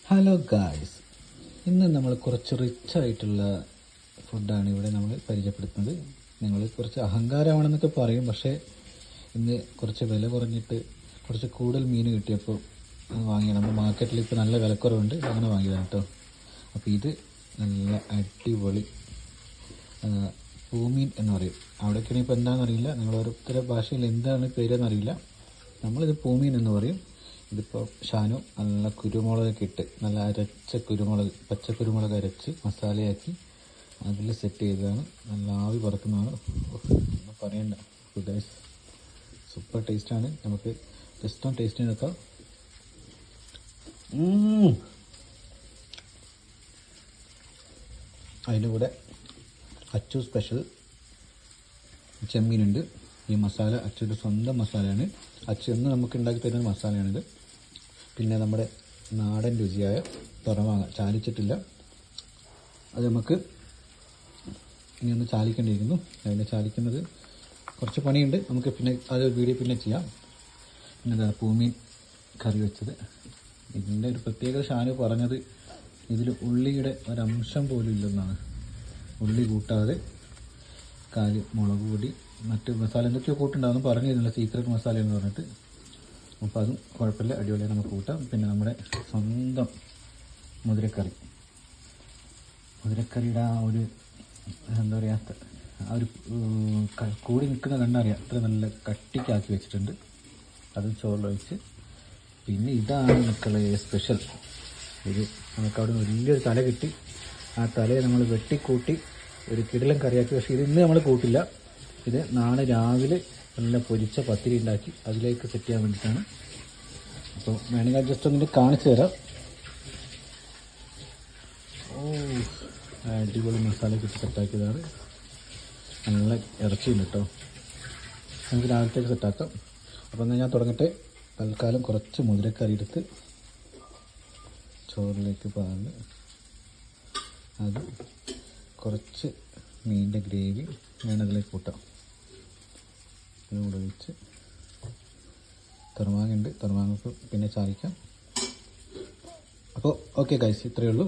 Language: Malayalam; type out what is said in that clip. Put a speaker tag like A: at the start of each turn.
A: ഹലോ ഗായ്സ്, ഇന്ന് നമ്മൾ കുറച്ച് റിച്ച് ആയിട്ടുള്ള ഫുഡാണ് ഇവിടെ നമ്മൾ പരിചയപ്പെടുത്തുന്നത്. നിങ്ങൾ കുറച്ച് അഹങ്കാരമാണെന്നൊക്കെ പറയും, പക്ഷേ ഇന്ന് കുറച്ച് വില കുറഞ്ഞിട്ട് കുറച്ച് കൂടുതൽ മീൻ കിട്ടിയപ്പോൾ അത് വാങ്ങിയാണ്. നമ്മൾ മാർക്കറ്റിൽ ഇപ്പോൾ നല്ല വിലക്കുറവുണ്ട്, അങ്ങനെ വാങ്ങിയതാണ് കേട്ടോ. അപ്പോൾ ഇത് നല്ല അടിപൊളി പൂമീൻ എന്ന് പറയും. അവിടേക്കാണ് ഇപ്പോൾ എന്താണെന്നറിയില്ല, നിങ്ങൾ ഓരോരുത്തരുടെ ഭാഷയിൽ എന്താണ് പേരെന്നറിയില്ല. നമ്മളിത് പൂമീൻ എന്ന് പറയും. ഇതിപ്പോൾ ഷാനു നല്ല കുരുമുളകൊക്കെ ഇട്ട് നല്ല അരച്ച കുരുമുളക്, പച്ചക്കുരുമുളക് അരച്ച് മസാലയാക്കി അതിൽ സെറ്റ് ചെയ്തതാണ്. നല്ല ആവി പറക്കുന്നതാണ്, ഒന്നും പറയണ്ട. ഗൈസ്, സൂപ്പർ ടേസ്റ്റാണ്. നമുക്ക് ജസ്റ്റ് ഒന്ന് ടേസ്റ്റ് നോക്കാം. അതിൻ്റെ കൂടെ അച്ചു സ്പെഷ്യൽ ചെമ്മീനുണ്ട്. ഈ മസാല അച്ചുയുടെ സ്വന്തം മസാലയാണ്. അച്ചു എന്ന് നമുക്ക് ഉണ്ടാക്കി തരുന്ന മസാലയാണിത്. പിന്നെ നമ്മുടെ നാടൻ രുചിയായ തുറമാങ്ങ ചാലിച്ചിട്ടില്ല, അത് നമുക്ക് ഇനി ഒന്ന് ചാലിക്കേണ്ടിയിരിക്കുന്നു. അതിൻ്റെ ചാലിക്കുന്നത് കുറച്ച് പണിയുണ്ട്, നമുക്ക് പിന്നെ അത് വീഡിയോ പിന്നെ ചെയ്യാം. പിന്നെ എന്താ പൂമീൻ കറി വെച്ചത്. ഇതിൻ്റെ ഒരു പ്രത്യേകത ഷാനു പറഞ്ഞത് ഇതിൽ ഉള്ളിയുടെ ഒരംശം പോലും ഇല്ലെന്നാണ്. ഉള്ളി കൂട്ടാതെ കാല് മുളക് പൊടി മറ്റ് മസാല എന്തൊക്കെയോ കൂട്ടുണ്ടാകുമെന്ന് പറഞ്ഞിരുന്നില്ല, സീക്രട്ട് മസാല എന്ന് പറഞ്ഞിട്ട്. അപ്പോൾ അതും കുഴപ്പമില്ല, അടിപൊളിയായി നമുക്ക് കൂട്ടാം. പിന്നെ നമ്മുടെ സ്വന്തം മുതിരക്കറിയുടെ ആ ഒരു എന്താ പറയുക, ആ ഒരു കൂടി നിൽക്കുന്ന കണ്ടറിയാം, അത്ര നല്ല കട്ടിക്കാക്കി വെച്ചിട്ടുണ്ട്. അതും ചോറിലൊഴിച്ച്. പിന്നെ ഇതാണ് മക്കളെ സ്പെഷ്യൽ. ഇത് നമുക്കവിടെ വലിയൊരു തല കിട്ടി. ആ തലയെ നമ്മൾ വെട്ടിക്കൂട്ടി ഒരു കിടിലൻ കറിയാക്കി. പക്ഷേ ഇത് ഇന്ന് നമ്മൾ കൂട്ടില്ല, ഇത് നാളെ രാവിലെ നല്ല പൊരിച്ച പത്തിരി ഉണ്ടാക്കി അതിലേക്ക് സെറ്റ് ചെയ്യാൻ വേണ്ടിയിട്ടാണ്. അപ്പോൾ വേണമെങ്കിൽ ജസ്റ്റ് ഒന്നിട്ട് കാണിച്ചു തരാം. അടിപൊളി മസാലയൊക്കെ ഇട്ട് സെറ്റാക്കിയതാണ്. നല്ല ഇറച്ചിയുണ്ട് കേട്ടോ. നമുക്ക് രാവിലത്തേക്ക് സെറ്റാക്കാം. അപ്പോൾ എന്നാൽ ഞാൻ തുടങ്ങട്ടെ. തൽക്കാലം കുറച്ച് മുതിരക്കറി എടുത്ത് ചോറിലേക്ക് പാർന്ന് അത് കുറച്ച് മീനിൻ്റെ ഗ്രേവി വേണതിലേക്ക് കൂട്ടാം. കൂടെ വെച്ച് തുറമാങ്ങ ഉണ്ട്, തുറമാങ്ങക്ക് പിന്നെ ചാലിക്കാം. അപ്പോൾ ഓക്കെ ഗൈസ്, ഇത്രയേ ഉള്ളൂ.